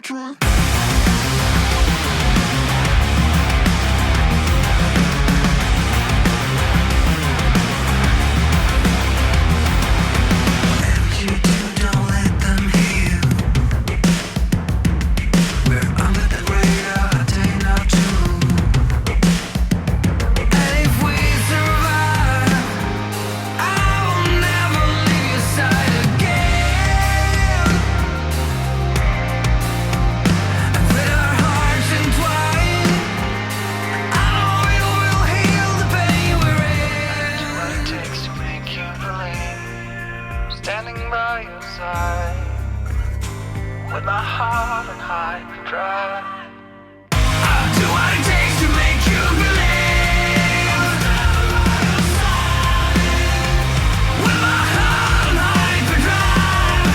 try. Standing by your side, with my heart on hyperdrive. I'll do what it takes to make you believe. With my heart on hyperdrive,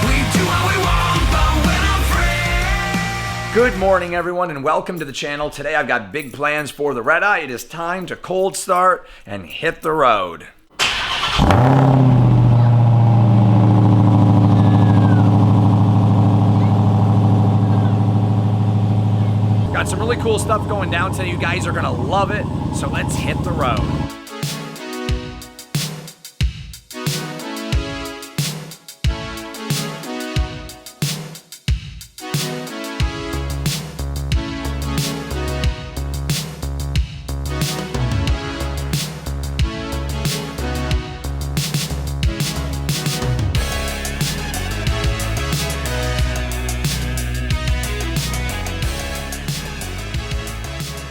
we do what we want, but we're not free. Good morning, everyone, and welcome to the channel. Today I've got big plans for the Redeye. It is time to cold start and hit the road. Got some really cool stuff going down today. You guys are gonna love it. So let's hit the road.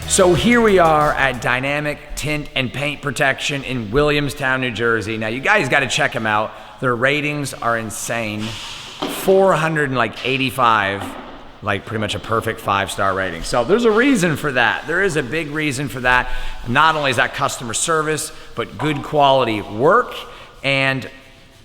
So here we are at Dynamic Tint and Paint Protection in Williamstown, New Jersey. Now you guys got to check them out. Their ratings are insane. 485, like pretty much a perfect 5-star rating. So there's a reason for that. There is a big reason for that. Not only is that customer service, but good quality work and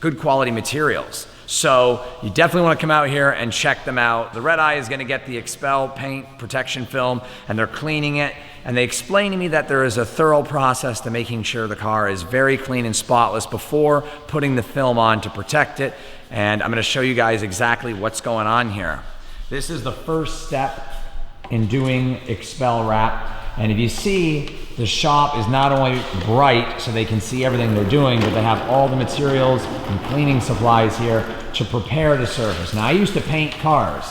good quality materials. So you definitely want to come out here and check them out. The Redeye is going to get the Xpel paint protection film, and they're cleaning it. And they explained to me that there is a thorough process to making sure the car is very clean and spotless before putting the film on to protect it. And I'm going to show you guys exactly what's going on here. This is the first step in doing Xpel wrap. And if you see, the shop is not only bright so they can see everything they're doing, but they have all the materials and cleaning supplies here to prepare the surface. Now I used to paint cars,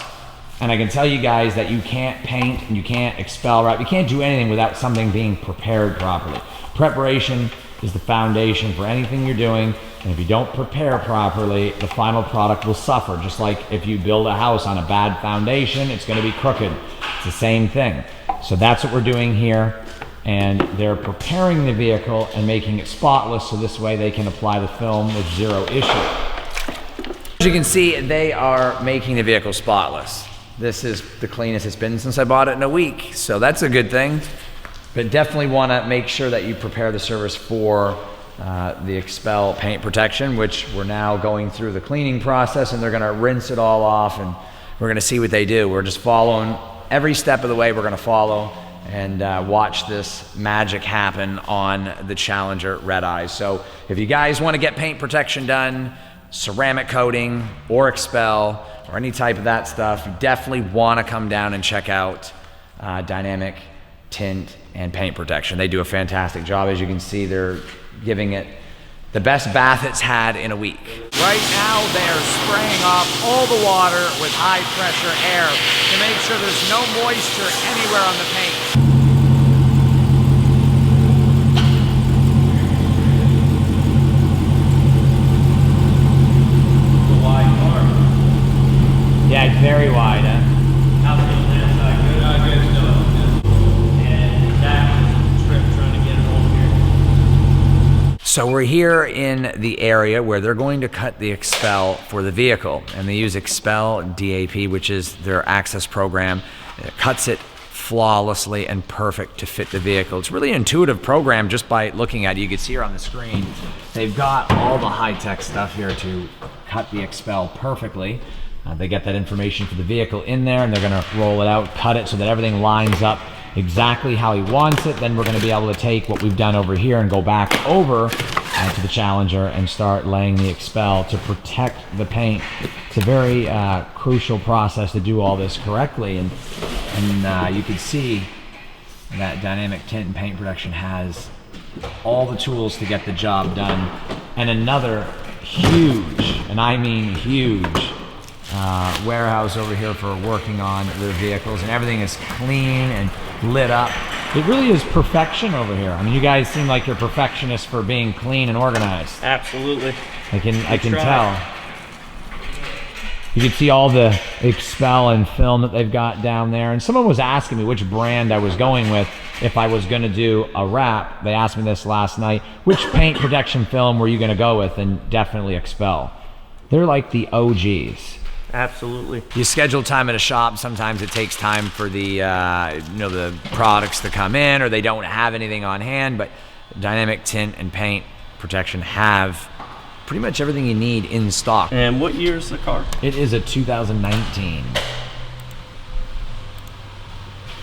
and I can tell you guys that you can't paint and you can't Xpel wrap. You can't do anything without something being prepared properly. Preparation is the foundation for anything you're doing, and if you don't prepare properly, the final product will suffer. Just like if you build a house on a bad foundation, it's going to be crooked. It's the same thing. So that's what we're doing here, and they're preparing the vehicle and making it spotless so this way they can apply the film with zero issue. As you can see, they are making the vehicle spotless. This is the cleanest it's been since I bought it in a week, so that's a good thing. But definitely want to make sure that you prepare the surface for the Xpel paint protection, which we're now going through the cleaning process, and they're going to rinse it all off, and we're going to see what they do. We're just following every step of the way. We're going to follow and watch this magic happen on the Challenger Redeye. So if you guys want to get paint protection done, ceramic coating or Xpel or any type of that stuff, you definitely want to come down and check out Dynamic Tint and Paint Protection. They do a fantastic job. As you can see, they're giving it the best bath it's had in a week. Right now, they are spraying off all the water with high pressure air to make sure there's no moisture anywhere on the paint. It's a wide car. Yeah, it's very wide, huh? How's it on that side? Good? Good still. And that trip trying to get it over here. So we're here in the area where they're going to cut the Xpel for the vehicle, and they use Xpel DAP, which is their access program. It cuts it flawlessly and perfect to fit the vehicle. It's really an intuitive program just by looking at it. You can see here on the screen, they've got all the high-tech stuff here to cut the Xpel perfectly. They get that information for the vehicle in there, and they're going to roll it out, cut it so that everything lines up exactly how he wants it. Then we're going to be able to take what we've done over here and go back over to the Challenger and start laying the Xpel to protect the paint. It's a very crucial process to do all this correctly, and you can see that Dynamic Tint and Paint Protection has all the tools to get the job done. And another huge, and I mean huge, warehouse over here for working on their vehicles, and everything is clean and lit up. It really is perfection over here. I mean, you guys seem like you're perfectionists for being clean and organized. Absolutely. I can tell. You can see all the Xpel and film that they've got down there. And someone was asking me which brand I was going with if I was going to do a wrap. They asked me this last night. Which paint protection film were you going to go with? And definitely Xpel. They're like the OGs. Absolutely. You schedule time at a shop. Sometimes it takes time for the the products to come in, or they don't have anything on hand. But Dynamic Tint and Paint Protection have pretty much everything you need in stock. And what year is the car? It is a 2019.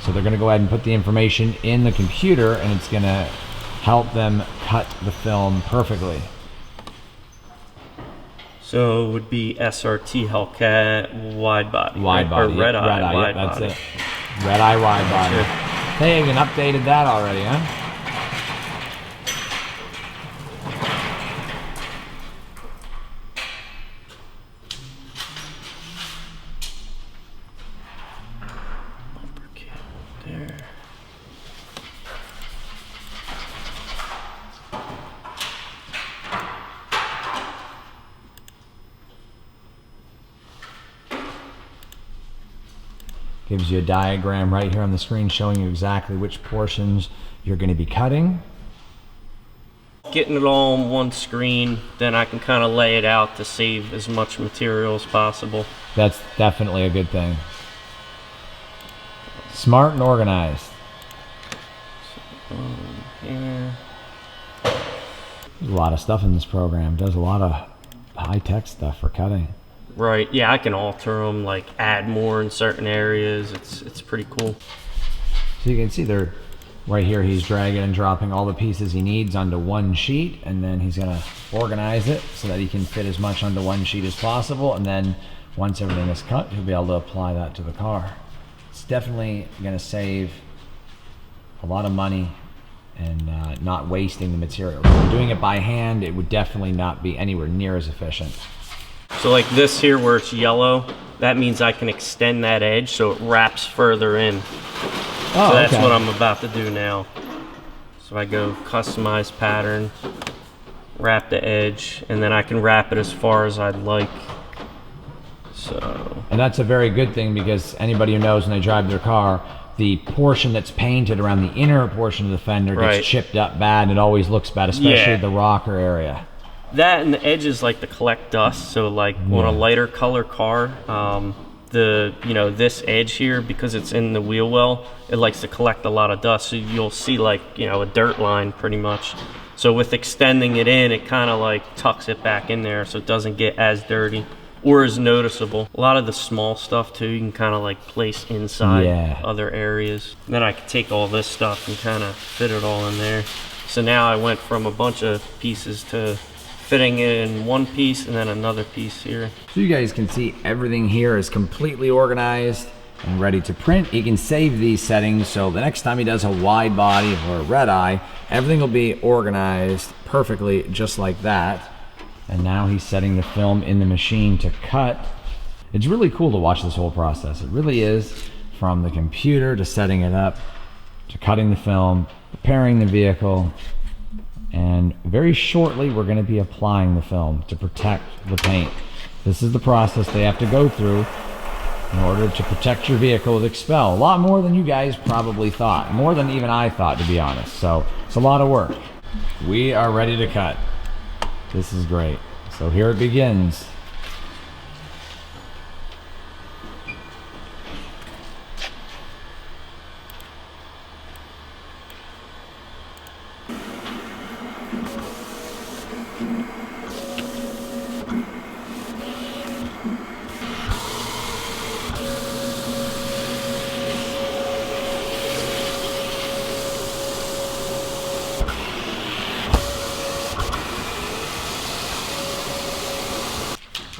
So they're going to go ahead and put the information in the computer, and it's going to help them cut the film perfectly. So it would be SRT Hellcat wide body. Wide body. Or Redeye wide that's body. it. Redeye wide body. They even updated that already, huh? There. Gives you a diagram right here on the screen showing you exactly which portions you're going to be cutting. Getting it all on one screen, then I can kind of lay it out to save as much material as possible. That's definitely a good thing. Smart and organized. Yeah. There's a lot of stuff in this program. Does a lot of high-tech stuff for cutting. Right, yeah, I can alter them, like add more in certain areas. It's pretty cool. So you can see they're right here, he's dragging and dropping all the pieces he needs onto one sheet, and then he's gonna organize it so that he can fit as much onto one sheet as possible, and then once everything is cut, he'll be able to apply that to the car. It's definitely gonna save a lot of money and not wasting the material. If you're doing it by hand, it would definitely not be anywhere near as efficient. So like this here where it's yellow, that means I can extend that edge so it wraps further in. Oh, so that's okay. what I'm about to do now. So I go customize pattern, wrap the edge, and then I can wrap it as far as I'd like. So. And that's a very good thing, because anybody who knows when they drive their car, the portion that's painted around the inner portion of the fender gets chipped up bad, and it always looks bad, especially the rocker area. That and the edges like to collect dust. So like on a lighter color car, this edge here, because it's in the wheel well, it likes to collect a lot of dust. So you'll see like, a dirt line pretty much. So with extending it in, it kind of like tucks it back in there so it doesn't get as dirty or as noticeable. A lot of the small stuff too, you can kind of like place inside other areas. And then I can take all this stuff and kind of fit it all in there. So now I went from a bunch of pieces to fitting it in one piece and then another piece here. So you guys can see everything here is completely organized and ready to print. He can save these settings, so the next time he does a wide body or a Redeye, everything will be organized perfectly just like that. And now he's setting the film in the machine to cut. It's really cool to watch this whole process. It really is, from the computer to setting it up, to cutting the film, preparing the vehicle, and very shortly we're going to be applying the film to protect the paint. This is the process they have to go through in order to protect your vehicle with Xpel. A lot more than you guys probably thought, more than even I thought, to be honest. So it's a lot of work. We are ready to cut. This is great. So here it begins.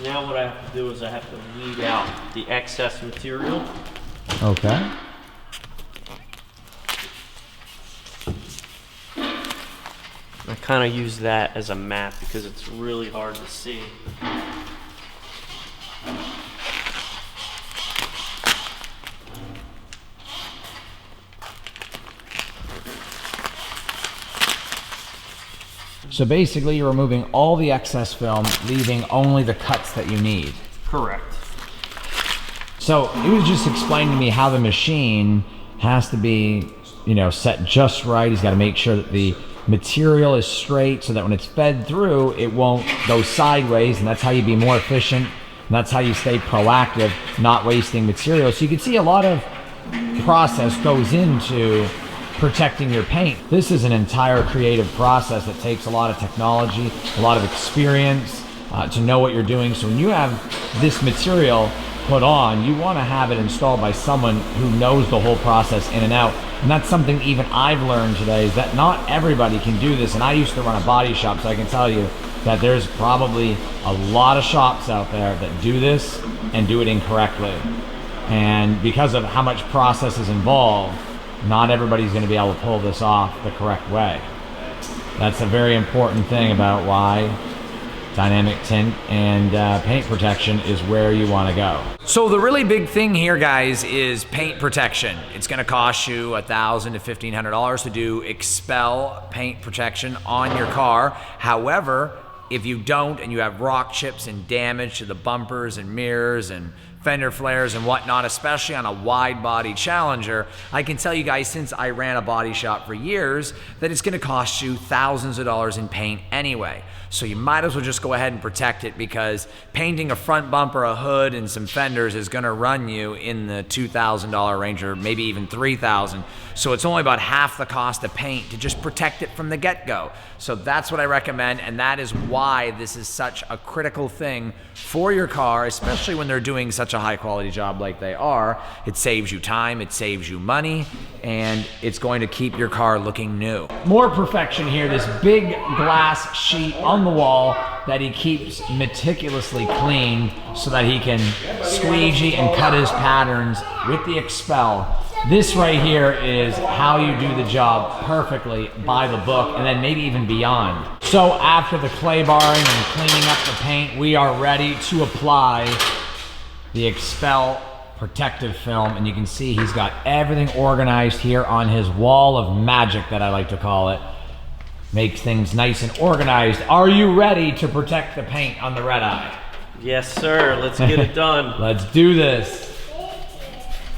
Now what I have to do is I have to weed out the excess material. Okay. I kind of use that as a map because it's really hard to see. So basically you're removing all the excess film, leaving only the cuts that you need. Correct. So it was just explaining to me how the machine has to be, you know, set just right. He's got to make sure that the material is straight so that when it's fed through, it won't go sideways, and that's how you be more efficient, and that's how you stay proactive, not wasting material. So you can see a lot of process goes into protecting your paint. This is an entire creative process that takes a lot of technology, a lot of experience to know what you're doing. So when you have this material put on, you want to have it installed by someone who knows the whole process in and out. And that's something even I've learned today, is that not everybody can do this. And I used to run a body shop, so I can tell you that there's probably a lot of shops out there that do this and do it incorrectly. And because of how much process is involved, not everybody's going to be able to pull this off the correct way. That's a very important thing about why dynamic tint and paint protection is where you want to go. So the really big thing here, guys, is paint protection. It's going to cost you $1,000 to $1,500 to do Xpel paint protection on your car. However, if you don't and you have rock chips and damage to the bumpers and mirrors and fender flares and whatnot, especially on a wide body Challenger, I can tell you guys, since I ran a body shop for years, that it's gonna cost you thousands of dollars in paint anyway. So you might as well just go ahead and protect it, because painting a front bumper, a hood, and some fenders is gonna run you in the $2,000 range, or maybe even $3,000. So it's only about half the cost of paint to just protect it from the get-go. So that's what I recommend, and that is why this is such a critical thing for your car, especially when they're doing such a high quality job like they are. It saves you time, it saves you money, and it's going to keep your car looking new. More perfection here, this big glass sheet on the wall that he keeps meticulously clean so that he can squeegee and cut his patterns with the Xpel. This right here is how you do the job perfectly by the book, and then maybe even beyond. So after the clay barring and cleaning up the paint, we are ready to apply the Xpel protective film, and you can see he's got everything organized here on his wall of magic, that I like to call it. Makes things nice and organized. Are you ready to protect the paint on the Redeye? Yes, sir. Let's get it done. Let's do this.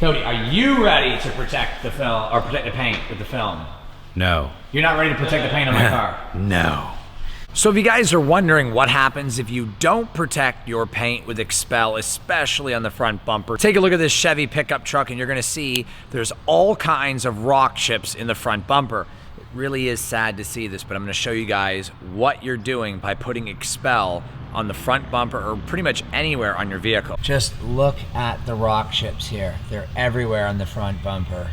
Cody, are you ready to protect the film, or protect the paint with the film? No. You're not ready to protect the paint on my car? No. So if you guys are wondering what happens if you don't protect your paint with Xpel, especially on the front bumper, take a look at this Chevy pickup truck and you're gonna see there's all kinds of rock chips in the front bumper. It really is sad to see this, but I'm gonna show you guys what you're doing by putting Xpel on the front bumper, or pretty much anywhere on your vehicle. Just look at the rock chips here. They're everywhere on the front bumper.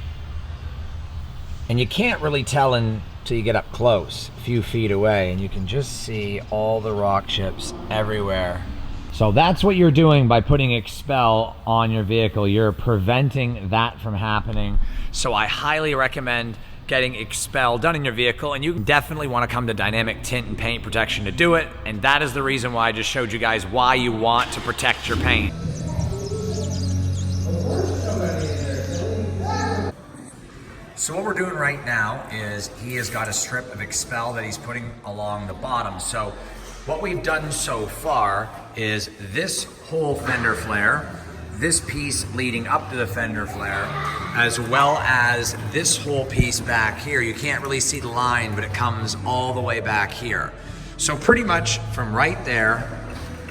And you can't really tell until you get up close, a few feet away, and you can just see all the rock chips everywhere. So that's what you're doing by putting Xpel on your vehicle. You're preventing that from happening. So I highly recommend getting Xpel done in your vehicle, and you definitely want to come to Dynamic Tint and Paint Protection to do it, and that is the reason why I just showed you guys why you want to protect your paint. So what we're doing right now is he has got a strip of Xpel that he's putting along the bottom. So what we've done so far is this whole fender flare, this piece leading up to the fender flare, as well as this whole piece back here. You can't really see the line, but it comes all the way back here. So pretty much from right there,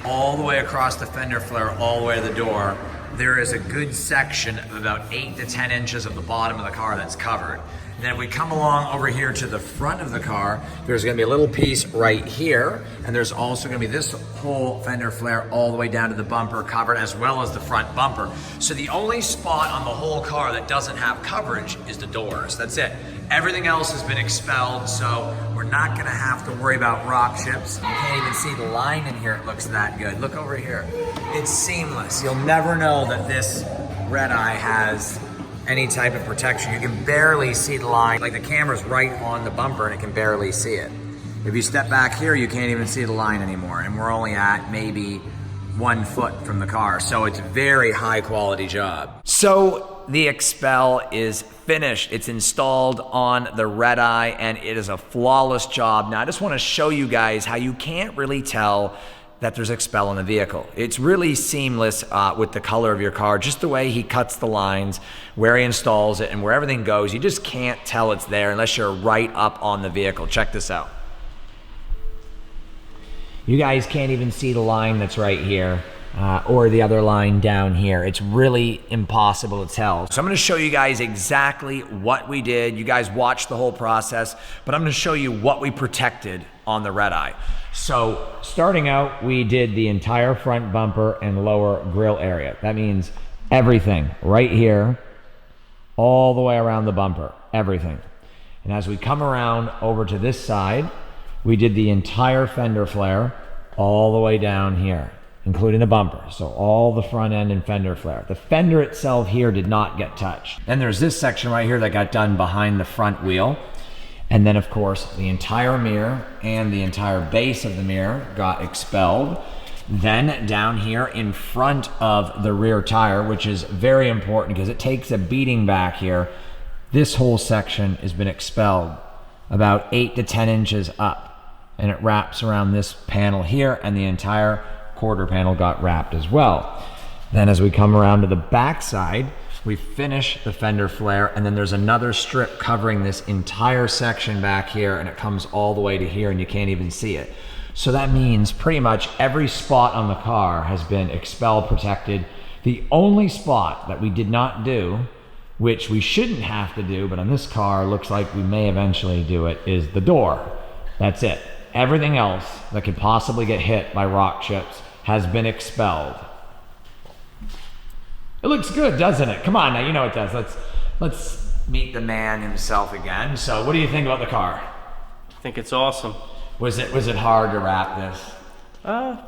all the way across the fender flare, all the way to the door, there is a good section of about 8 to 10 inches of the bottom of the car that's covered. And then if we come along over here to the front of the car, there's gonna be a little piece right here, and there's also gonna be this whole fender flare all the way down to the bumper covered, as well as the front bumper. So the only spot on the whole car that doesn't have coverage is the doors, that's it. Everything else has been expelled, so we're not gonna have to worry about rock chips. You can't even see the line in here, it looks that good. Look over here, it's seamless. You'll never know that this Redeye has any type of protection. You can barely see the line. Like the camera's right on the bumper and it can barely see it. If you step back here, you can't even see the line anymore. And we're only at maybe 1 foot from the car. So it's a very high quality job. So the Xpel is finished. It's installed on the Redeye and it is a flawless job. Now I just want to show you guys how you can't really tell that there's Xpel in the vehicle. It's really seamless with the color of your car, just the way he cuts the lines, where he installs it, and where everything goes. You just can't tell it's there unless you're right up on the vehicle. Check this out. You guys can't even see the line that's right here or the other line down here. It's really impossible to tell. So I'm gonna show you guys exactly what we did. You guys watched the whole process, but I'm gonna show you what we protected on the Redeye. So starting out, we did the entire front bumper and lower grille area. That means everything right here, all the way around the bumper, everything. And as we come around over to this side, we did the entire fender flare all the way down here, including the bumper. So all the front end and fender flare. The fender itself here did not get touched. Then there's this section right here that got done behind the front wheel. And then of course, the entire mirror and the entire base of the mirror got expelled. Then down here in front of the rear tire, which is very important because it takes a beating back here, this whole section has been expelled about 8 to 10 inches up. And it wraps around this panel here, and the entire quarter panel got wrapped as well. Then as we come around to the back side, we finish the fender flare, and then there's another strip covering this entire section back here, and it comes all the way to here, and you can't even see it. So that means pretty much every spot on the car has been Xpel protected. The only spot that we did not do, which we shouldn't have to do, but on this car looks like we may eventually do it, is the door. That's it. Everything else that could possibly get hit by rock chips has been expelled. It looks good, doesn't it? Come on now, you know it does. Let's meet the man himself again. So what do you think about the car? I think it's awesome. Was it hard to wrap this?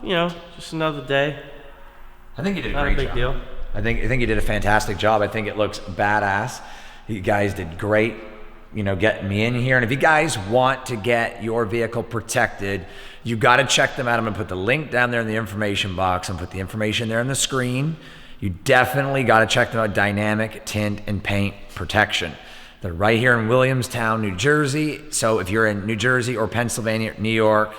You know, just another day. I think you did a Not great a big job. deal. I think you did a fantastic job. I think it looks badass. You guys did great, you know, getting me in here. And if you guys want to get your vehicle protected, you got to check them out. I'm gonna put the link down there in the information box and put the information there on the screen. You definitely got to check them out. Dynamic Tint and Paint Protection. They're right here in Williamstown, New Jersey. So if you're in New Jersey or Pennsylvania, New York,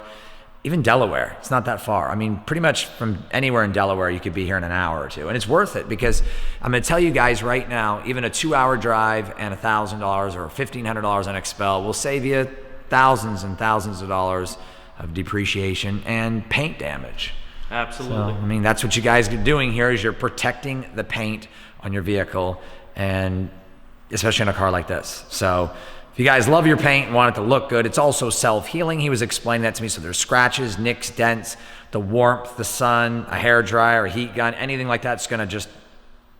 even Delaware, it's not that far. I mean, pretty much from anywhere in Delaware, you could be here in an hour or two. And it's worth it because I'm going to tell you guys right now, even a 2-hour drive and $1,000 or $1,500 on Xpel will save you thousands and thousands of dollars of depreciation and paint damage. Absolutely. So, I mean, that's what you guys are doing here is you're protecting the paint on your vehicle, and especially on a car like this. So if you guys love your paint and want it to look good, it's also self-healing. He was explaining that to me. So there's scratches, nicks, dents, the warmth, the sun, a hair dryer, a heat gun, anything like that's gonna just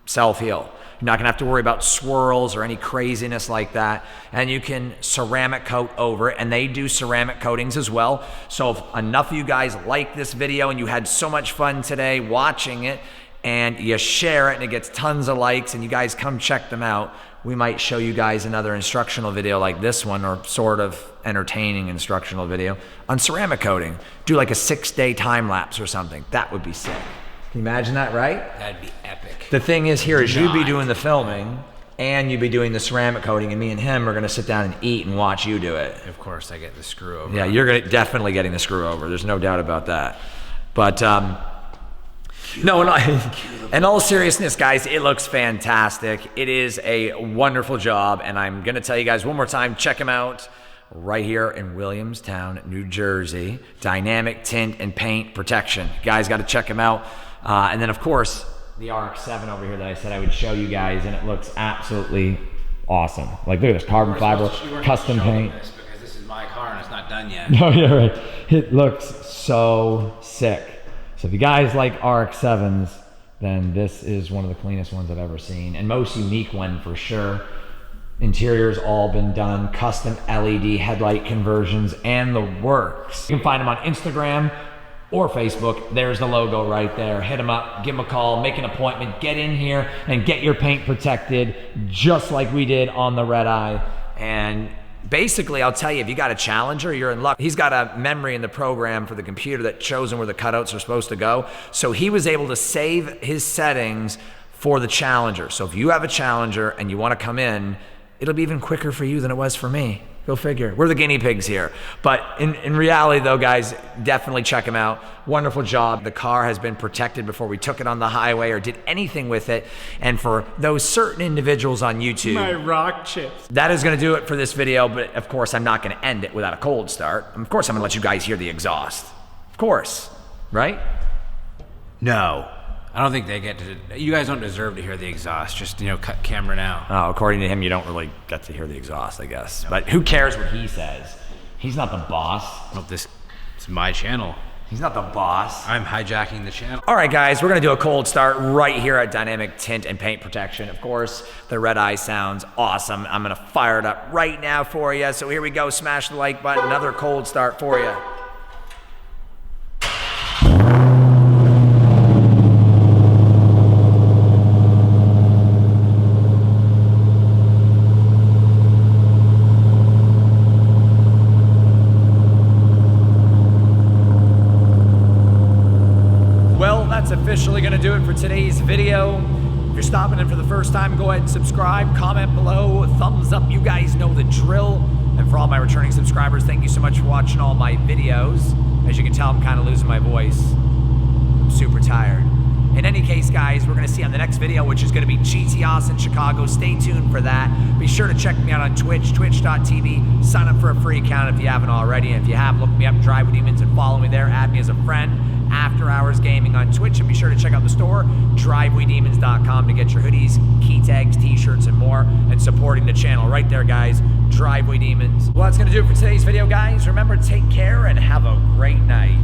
self-heal. You're not gonna have to worry about swirls or any craziness like that. And you can ceramic coat over it, and they do ceramic coatings as well. So if enough of you guys like this video and you had so much fun today watching it, and you share it and it gets tons of likes, and you guys come check them out, we might show you guys another instructional video like this one, or sort of entertaining instructional video on ceramic coating. Do like a 6-day time lapse or something. That would be sick. Can you imagine that, right? That'd be epic. The thing is here is you'd be doing the filming and you'd be doing the ceramic coating, and me and him are gonna sit down and eat and watch you do it. Of course, I get the screw over. Yeah, you're definitely getting the screw over. There's no doubt about that. But no, in all seriousness, guys, it looks fantastic. It is a wonderful job, and I'm gonna tell you guys one more time, check them out right here in Williamstown, New Jersey. Dynamic Tint and Paint Protection. You guys gotta check them out. And then of course, the RX-7 over here that I said I would show you guys, and it looks absolutely awesome. Like look at this, carbon fiber, custom paint. This because this is my car and it's not done yet. No, you're right. It looks so sick. So if you guys like RX-7s, then this is one of the cleanest ones I've ever seen, and most unique one for sure. Interior's all been done, custom LED headlight conversions, and the works. You can find them on Instagram or Facebook. There's the logo right there. Hit them up, give them a call, make an appointment, get in here and get your paint protected just like we did on the Redeye. And basically, I'll tell you, if you got a Challenger, you're in luck. He's got a memory in the program for the computer that shows him where the cutouts are supposed to go. So he was able to save his settings for the Challenger. So if you have a Challenger and you want to come in, it'll be even quicker for you than it was for me. Go figure. We're the guinea pigs here. But in reality though, guys, definitely check him out. Wonderful job. The car has been protected before we took it on the highway or did anything with it. And for those certain individuals on YouTube, My rock chips. that is gonna do it for this video, but of course I'm not gonna end it without a cold start. Of course I'm gonna let you guys hear the exhaust. Of course, right? No. I don't think they get to. You guys don't deserve to hear the exhaust. Just cut camera now. Oh, according to him, you don't really get to hear the exhaust, I guess. But who cares what he says? He's not the boss. Well, it's my channel. He's not the boss. I'm hijacking the channel. All right, guys, we're gonna do a cold start right here at Dynamic Tint and Paint Protection. Of course, the Redeye sounds awesome. I'm gonna fire it up right now for you. So here we go, smash the like button, another cold start for you. That's officially gonna do it for today's video. If you're stopping in for the first time, go ahead and subscribe, comment below, thumbs up, you guys know the drill. And for all my returning subscribers, thank you so much for watching all my videos. As you can tell, I'm kind of losing my voice. I'm super tired. In any case, guys, we're gonna see you on the next video, which is gonna be GT Austin Chicago. Stay tuned for that. Be sure to check me out on Twitch, twitch.tv. Sign up for a free account if you haven't already. And if you have, look me up, Drive with Demons, and follow me there. Add me as a friend. After Hours Gaming on Twitch, and be sure to check out the store, driveway-demons.com, to get your hoodies, key tags, t-shirts, and more, and supporting the channel right there, guys. Driveway Demons. Well, that's gonna do it for today's video, guys. Remember, take care and have a great night.